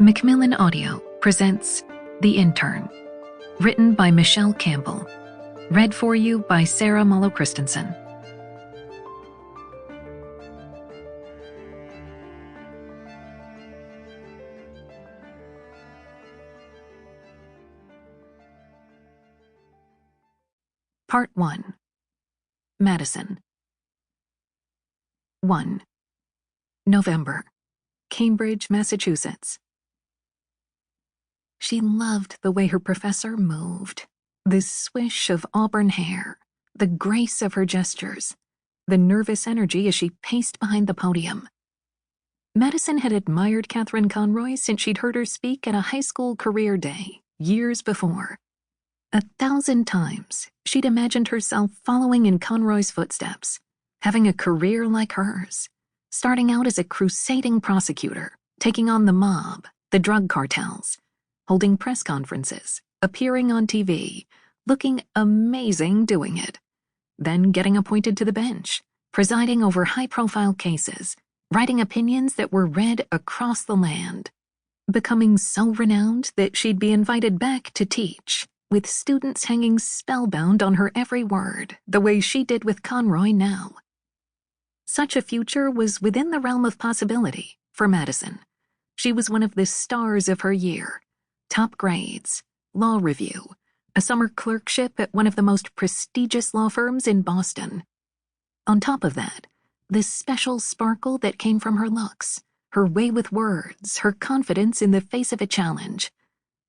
Macmillan Audio presents The Intern, written by Michele Campbell, read for you by Sarah Mollo-Christensen. Part 1. Madison. 1. November. Cambridge, Massachusetts. She loved the way her professor moved, the swish of auburn hair, the grace of her gestures, the nervous energy as she paced behind the podium. Madison had admired Kathryn Conroy since she'd heard her speak at a high school career day years before. 1,000 times she'd imagined herself following in Conroy's footsteps, having a career like hers, starting out as a crusading prosecutor, taking on the mob, the drug cartels, holding press conferences, appearing on TV, looking amazing doing it, then getting appointed to the bench, presiding over high-profile cases, writing opinions that were read across the land, becoming so renowned that she'd be invited back to teach, with students hanging spellbound on her every word, the way she did with Conroy now. Such a future was within the realm of possibility for Madison. She was one of the stars of her year. Top grades, law review, a summer clerkship at one of the most prestigious law firms in Boston. On top of that, this special sparkle that came from her looks, her way with words, her confidence in the face of a challenge.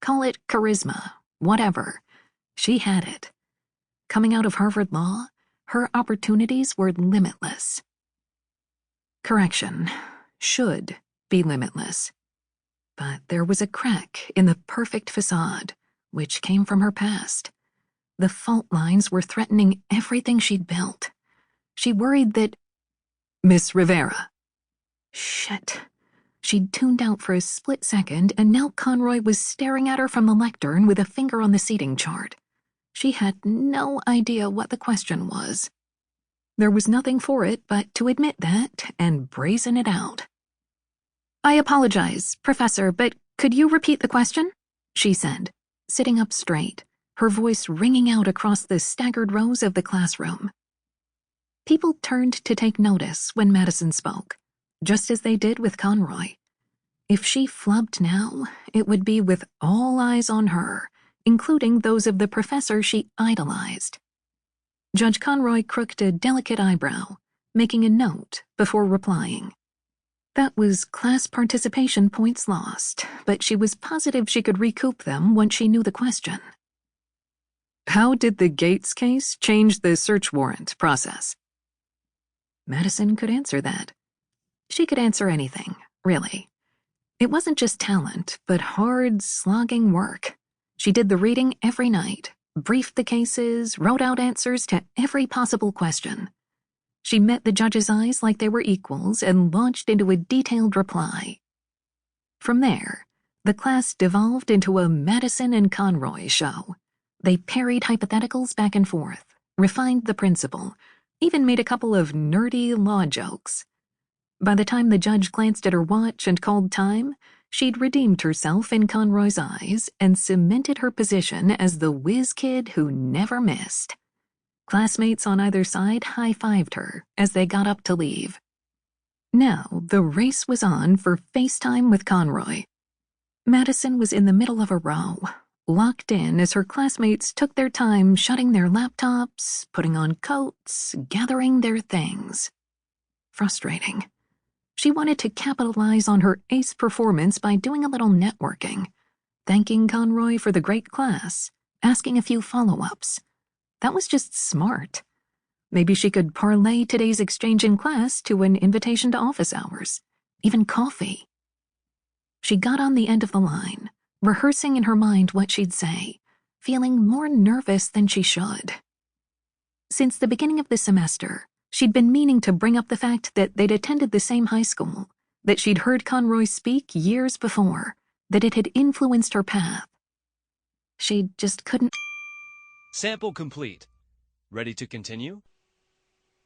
Call it charisma, whatever. She had it. Coming out of Harvard Law, her opportunities were limitless. Correction, should be limitless. But there was a crack in the perfect facade, which came from her past. The fault lines were threatening everything she'd built. She worried that... Miss Rivera. Shit. She'd tuned out for a split second, and now Conroy was staring at her from the lectern with a finger on the seating chart. She had no idea what the question was. There was nothing for it but to admit that and brazen it out. "I apologize, Professor, but could you repeat the question?" she said, sitting up straight, her voice ringing out across the staggered rows of the classroom. People turned to take notice when Madison spoke, just as they did with Conroy. If she flubbed now, it would be with all eyes on her, including those of the professor she idolized. Judge Conroy crooked a delicate eyebrow, making a note before replying. That was class participation points lost, but she was positive she could recoup them once she knew the question. How did the Gates case change the search warrant process? Madison could answer that. She could answer anything, really. It wasn't just talent, but hard, slogging work. She did the reading every night, briefed the cases, wrote out answers to every possible question. She met the judge's eyes like they were equals and launched into a detailed reply. From there, the class devolved into a Madison and Conroy show. They parried hypotheticals back and forth, refined the principle, even made a couple of nerdy law jokes. By the time the judge glanced at her watch and called time, she'd redeemed herself in Conroy's eyes and cemented her position as the whiz kid who never missed. Classmates on either side high-fived her as they got up to leave. Now the race was on for FaceTime with Conroy. Madison was in the middle of a row, locked in as her classmates took their time shutting their laptops, putting on coats, gathering their things. Frustrating. She wanted to capitalize on her ace performance by doing a little networking, thanking Conroy for the great class, asking a few follow-ups. That was just smart. Maybe she could parlay today's exchange in class to an invitation to office hours, even coffee. She got on the end of the line, rehearsing in her mind what she'd say, feeling more nervous than she should. Since the beginning of the semester, she'd been meaning to bring up the fact that they'd attended the same high school, that she'd heard Conroy speak years before, that it had influenced her path. She just couldn't... Sample complete. Ready to continue?